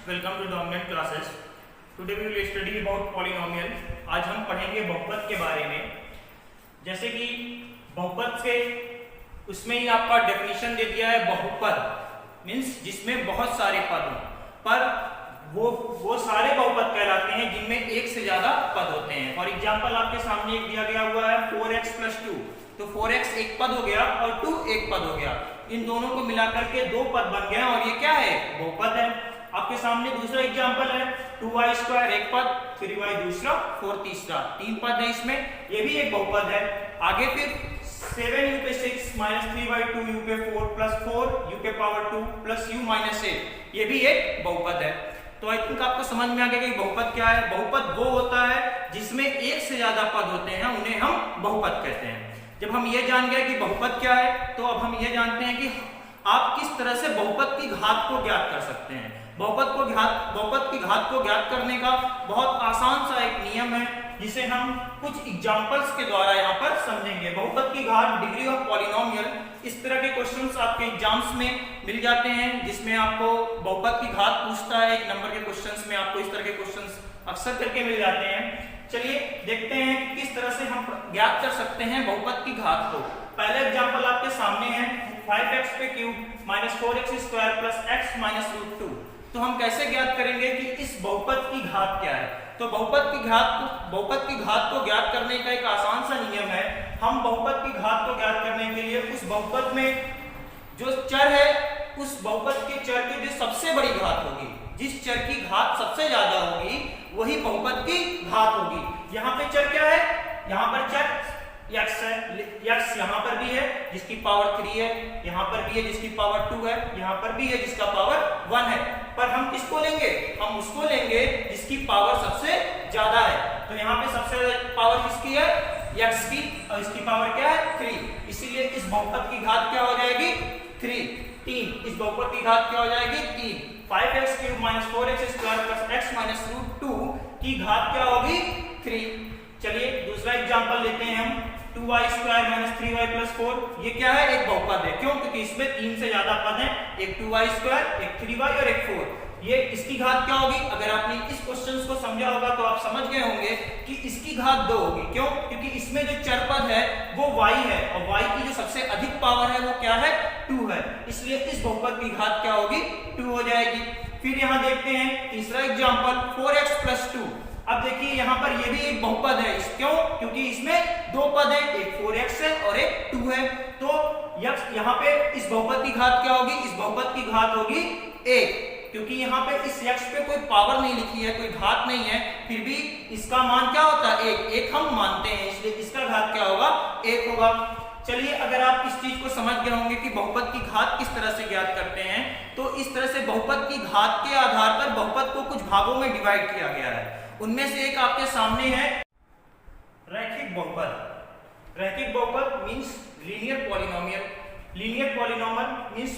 Welcome to the online classes. Today we will study about polynomial. आज हम पढ़ेंगे बहुपद के बारे में। जैसे कि बहुपद से उसमें ही आपका डेफिनेशन दे दिया है, बहुपद मीन्स जिसमें बहुत सारे पद हों, पर वो सारे बहुपद कहलाते हैं जिनमें एक से ज्यादा पद होते हैं। फॉर एग्जाम्पल आपके सामने एक दिया गया हुआ है 4x + 2, तो 4x एक पद हो गया और 2 एक पद हो गया। इन दोनों को मिलाकर के दो पद बन गए और ये क्या है, बहुपद है। आपके सामने दूसरा एग्जांपल है 2y² एक पद, 3y दूसरा, 4 तीसरा, तीन पद है इसमें, ये भी एक बहुपद है। आगे फिर 7u पे 6 - 3y 2u पे 4 + 4u के पावर 2 + u - 8, ये भी एक बहुपद है। तो आई थिंक आपको समझ में आ गया कि बहुपद क्या है। बहुपद वो होता है जिसमें एक से ज्यादा पद होते हैं, उन्हें हम बहुपद कहते हैं। जब हम ये जान गए कि बहुपद क्या है, तो अब हम ये जानते हैं कि आप किस तरह से बहुपद की घात को ज्ञात कर सकते हैं। बहुपद की घात को ज्ञात करने का बहुत आसान सा एक नियम है, जिसे हम कुछ एग्जांपल्स के द्वारा यहाँ पर समझेंगे। बहुपद की घात, डिग्री ऑफ पॉलिनोमियल, इस तरह के क्वेश्चंस आपके एग्जाम्स में मिल जाते हैं, जिसमें आपको बहुपद की घात पूछता है। एक नंबर के क्वेश्चंस में आपको इस तरह के क्वेश्चंस अक्सर करके मिल जाते हैं। चलिए देखते हैं कि किस तरह से हम ज्ञात कर सकते हैं बहुपद की घात को। पहला एग्जांपल आपके सामने है 5x³ - 4x² + x - √2। तो हम कैसे ज्ञात करेंगे कि इस बहुपद की घात क्या है। तो बहुपद की घात को ज्ञात करने का एक आसान सा नियम है। हम बहुपद की घात को ज्ञात करने के लिए उस बहुपद में जो चर है, उस बहुपद के चर की जो सबसे बड़ी घात होगी, जिस चर की घात सबसे ज्यादा होगी, वही बहुपद की घात होगी। यहाँ पे चर क्या है, यहाँ पर चर x है, x यहाँ पर भी है जिसकी पावर 3 है, यहाँ पर भी है जिसकी पावर 2 है, यहाँ पर भी है जिसका पावर 1 है। पर हम किसको लेंगे, हम उसको लेंगे जिसकी पावर सबसे ज्यादा है। तो यहाँ पे सबसे ज्यादा पावर किसकी है, x की, और इसकी पावर क्या है, 3। इसीलिए इस बहुपद की घात क्या हो जाएगी, 3। इस बहुपद की घात क्या हो जाएगी, 3। 5x³ - 4x² + x - √2 की घात क्या होगी, 3। चलिए दूसरा एग्जांपल लेते हैं हम 2y² - 3y + 4। ये क्या है, एक बहुपद है। क्यों, क्योंकि इसमें 3 से ज्यादा पद हैं, एक 2y², एक 3y और एक 4। ये इसकी घात क्या होगी, अगर आपने इस क्वेश्चन को समझा होगा तो आप समझ गए होंगे कि इसकी घात 2 होगी। क्यों, क्योंकि इसमें जो चर पद है वो y है, और y की जो सबसे अधिक पावर है वो क्या है, 2 है। इसलिए इस बहुपद की घात क्या होगी, 2 हो जाएगी। फिर यहाँ देखते हैं तीसरा एग्जांपल 4x + 2। अब देखिए यहाँ पर ये भी एक बहुपद है। क्यों, क्योंकि इसमें दो पद है, एक 4x है और एक 2 है। तो यहाँ पे इस बहुपद की घात क्या होगी, इस बहुपद की घात होगी 1। क्योंकि यहाँ पे इस x पे कोई पावर नहीं लिखी है, कोई घात नहीं है, फिर भी इसका मान क्या होता है, 1 हम मानते हैं, इसलिए इसका घात क्या होगा, 1 होगा। चलिए अगर आप इस चीज को समझ गए होंगे कि बहुपद की घात किस तरह से ज्ञात करते हैं, तो इस तरह से बहुपद की घात के आधार पर बहुपद को कुछ भागों में डिवाइड किया गया है। उनमें से एक आपके सामने है रैखिक बहुपद। रैखिक बहुपद means linear polynomial. Linear polynomial means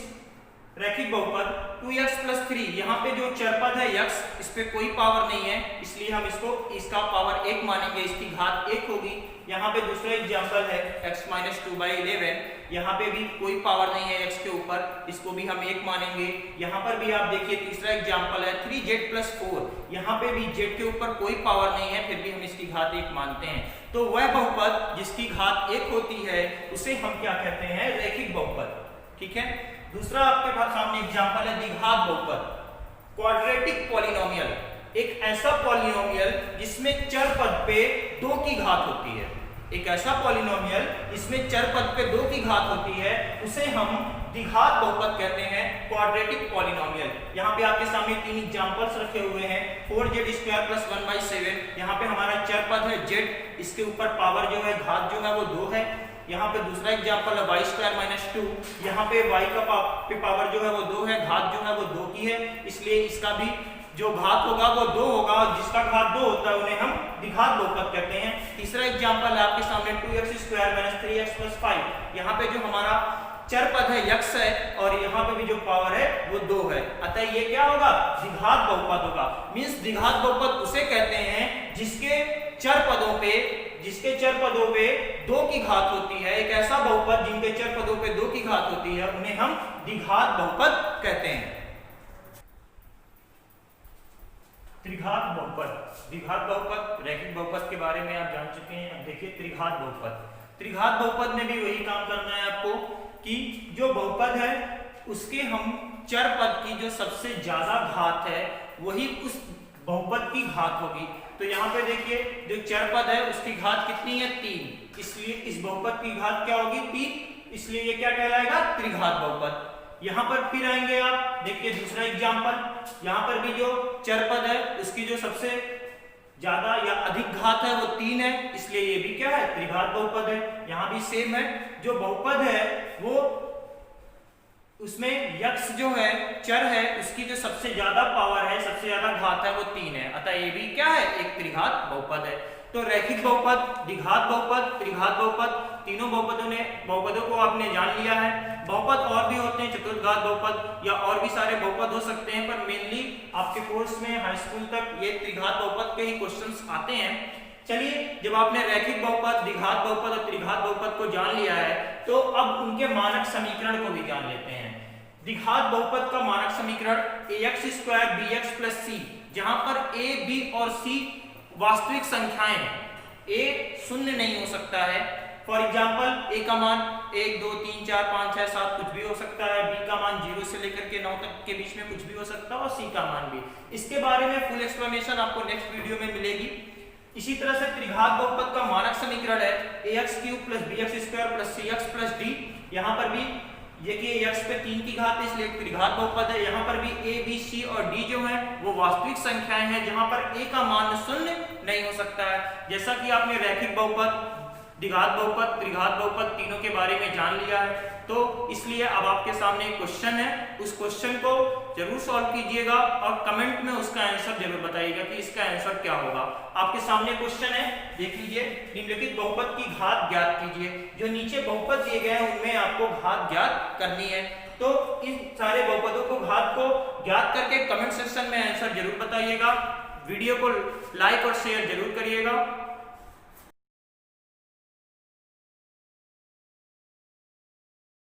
रैखिक बहुपद। 2x + 3, यहाँ पे जो चर पद है x, इस पे कोई पावर नहीं है, इसलिए हम इसका पावर 1 मानेंगे, इसकी घात 1 होगी। यहाँ पे दूसरा एग्जांपल है x - 2/11, यहाँ पे भी कोई पावर नहीं है x के ऊपर, इसको भी हम 1 मानेंगे। यहाँ पर भी आप देखिए तीसरा एग्जांपल है 3z + 4, यहाँ पे भी z के ऊपर कोई पावर नहीं है, फिर भी हम इसकी घात 1 मानते हैं। तो वह बहुपद जिसकी घात 1 होती है उसे हम क्या कहते हैं, रैखिक बहुपद। ठीक है। दूसरा आपके पास सामने एग्जांपल है द्विघात बहुपद, क्वाड्रेटिक पॉलिनोमियल। एक ऐसा पॉलिनोमियल जिसमें चर पद पे 2 की घात होती है। एक ऐसा पॉलिनोमियल जिसमें चर पद पे 2 की घात होती है, उसे हम द्विघात बहुपद कहते हैं, क्वाड्रेटिक पॉलिनोमियल। यहाँ पे आपके सामने 3 एग्जांपल्स रखे हुए हैं। 4z² + 1/7, यहाँ पे हमारा चर पद है z, इसके ऊपर पावर जो है, घात जो है वो 2 है। यहाँ पे दूसरा एग्जांपल है y² - 2, यहाँ पे y का पावर जो है वो 2 है, घात जो है वो 2 की है, इसलिए इसका भी जो घात होगा वो 2 होगा, और जिसका घात 2 होता है उन्हें हम द्विघात बहुपद कहते हैं। तीसरा एग्जांपल है आपके सामने 2x² - 3x + 5, यहाँ पे जो हमारा चर पद है यक्ष है और यहाँ पे भी जो पावर है वो 2 है, अतः ये क्या होगा, द्विघात बहुपद होगा। मींस द्विघात बहुपद उसे कहते हैं जिसके चर पदों पे 2 की घात होती है। एक ऐसा बहुपद जिनके चर पदों पे 2 की घात होती है उन्हें हम द्विघात बहुपद कहते हैं। त्रिघात बहुपद रैखिक बहुपद के बारे में आप जान चुके हैं। अब देखिए त्रिघात बहुपद में भी वही काम करना है आपको कि जो बहुपद है उसके हम चर पद की जो सबसे ज्यादा घात है वही उस बहुपद की घात होगी। तो यहाँ पे देखिए जो चर पद है उसकी घात कितनी है, 3, इसलिए इस बहुपद की घात क्या होगी, 3, इसलिए ये क्या कहलाएगा, त्रिघात बहुपद। यहाँ पर फिर आएंगे आप, देखिए दूसरा एग्जाम्पल, यहाँ पर भी जो चर पद है उसकी जो सबसे ज्यादा या अधिक घात है वो 3 है, इसलिए ये भी क्या है, त्रिघात बहुपद है। यहाँ भी सेम है, जो बहुपद है वो उसमें यक्ष जो है चर है उसकी जो सबसे ज्यादा पावर है, सबसे ज्यादा घात है वो 3 है, अतः ये भी क्या है, एक त्रिघात बहुपद है। तो रैखिक बहुपद, द्विघात बहुपद, त्रिघात बहुपद, तीनों बहुपदों को आपने जान लिया है। बहुपद और भी होते हैं, चतुर्घात बहुपद या और भी सारे बहुपद हो सकते हैं, पर मेनली आपके कोर्स में हाई स्कूल तक ये त्रिघात बहुपद के ही क्वेश्चंस आते हैं। चलिए, जब आपने रैखिक बहुपद, द्विघात बहुपद और त्रिघात बहुपद को जान लिया है तो अब उनके मानक समीकरण को भी जान लेते हैं। द्विघात बहुपद का मानक समीकरण ax² bx + c, जहां पर a, b और c वास्तविक संख्याएं हैं, a शून्य नहीं हो सकता है। फॉर एग्जाम्पल a का मान 1, 2, 3, 4, 5, 6, 7 कुछ भी हो सकता है, b का मान 0 से लेकर के 9 तक के बीच में कुछ भी हो सकता है और c का मान भी। इसके बारे में फुल एक्सप्लेनेशन आपको नेक्स्ट वीडियो में मिलेगी। इसी तरह से त्रिघात बहुपद का मानक समीकरण है ax³ + bx² + cx + d। यहाँ पर भी देखिए x पे 3 की घात है इसलिए त्रिघात बहुपद है। यहाँ पर भी a, b, c और d जो है वो वास्तविक संख्याएं हैं, जहां पर a का मान शून्य नहीं हो सकता है। जैसा कि आपने रैखिक बहुपद, द्विघात बहुपद, त्रिघात बहुपद तीनों के बारे में जान लिया है, तो इसलिए अब आपके सामने एक क्वेश्चन है, उस क्वेश्चन को जरूर सॉल्व कीजिएगा और कमेंट में उसका आंसर जरूर बताइएगा कि इसका आंसर क्या होगा। आपके सामने क्वेश्चन है, देख लीजिए, निम्नलिखित बहुपद की घात ज्ञात कीजिए। जो नीचे बहुपद दिए गए हैं उनमें आपको घात ज्ञात करनी है, तो इन सारे बहुपदों को घात को ज्ञात करके कमेंट सेक्शन में आंसर जरूर बताइएगा। वीडियो को लाइक और शेयर जरूर करिएगा।